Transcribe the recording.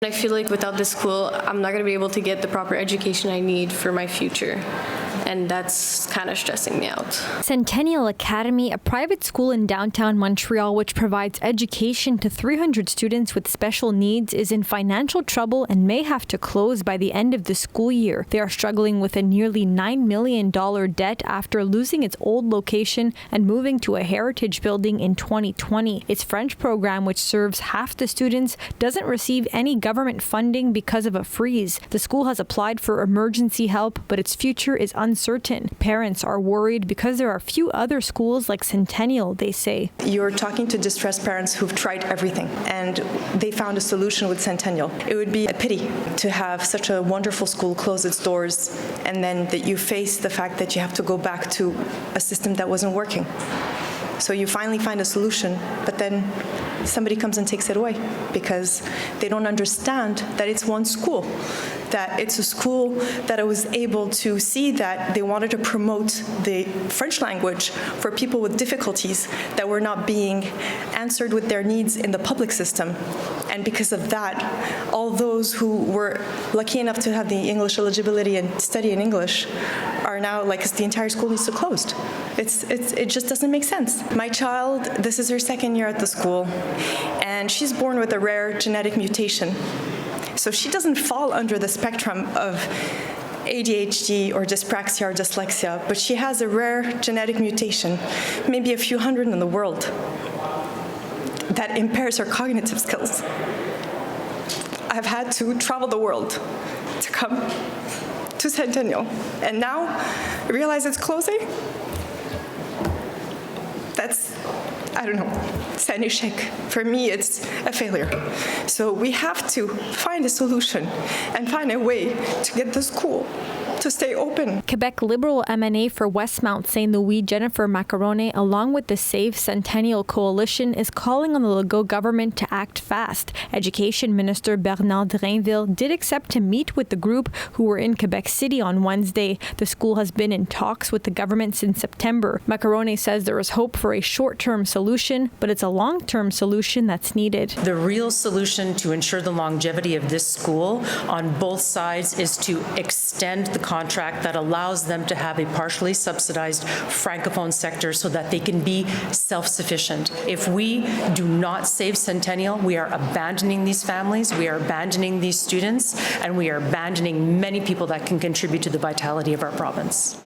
I feel like without this school, I'm not going to be able to get the proper education I need for my future. And that's kind of stressing me out. Centennial Academy, a private school in downtown Montreal which provides education to 300 students with special needs, is in financial trouble and may have to close by the end of the school year. They are struggling with a nearly $9 million debt after losing its old location and moving to a heritage building in 2020. Its French program, which serves half the students, doesn't receive any government funding because of a freeze. The school has applied for emergency help, but its future is uncertain. Parents are worried because there are few other schools like Centennial, they say. You're talking to distressed parents who've tried everything, and they found a solution with Centennial. It would be a pity to have such a wonderful school close its doors, and then that you face the fact that you have to go back to a system that wasn't working. So you finally find a solution, but then somebody comes and takes it away because they don't understand that it's one school, that it's a school that I was able to see that they wanted to promote the French language for people with difficulties that were not being answered with their needs in the public system. And because of that, all those who were lucky enough to have the English eligibility and study in English are now like, the entire school needs to close. It just doesn't make sense. My child, this is her second year at the school, and she's born with a rare genetic mutation. So she doesn't fall under the spectrum of ADHD or dyspraxia or dyslexia, but she has a rare genetic mutation, maybe a few hundred in the world, that impairs her cognitive skills. I've had to travel the world to come to Centennial, and now I realize it's closing. That's, I don't know, c'est un échec. For me, it's a failure. So we have to find a solution and find a way to get the school to stay open. Quebec Liberal MNA for Westmount St. Louis, Jennifer Macarone, along with the Save Centennial Coalition, is calling on the Legault government to act fast. Education Minister Bernard Drainville did accept to meet with the group, who were in Quebec City on Wednesday. The school has been in talks with the government since September. Macarone says there is hope for a short-term solution, but it's a long-term solution that's needed. The real solution to ensure the longevity of this school on both sides is to extend the contract that allows them to have a partially subsidized francophone sector so that they can be self-sufficient. If we do not save Centennial, we are abandoning these families, we are abandoning these students, and we are abandoning many people that can contribute to the vitality of our province.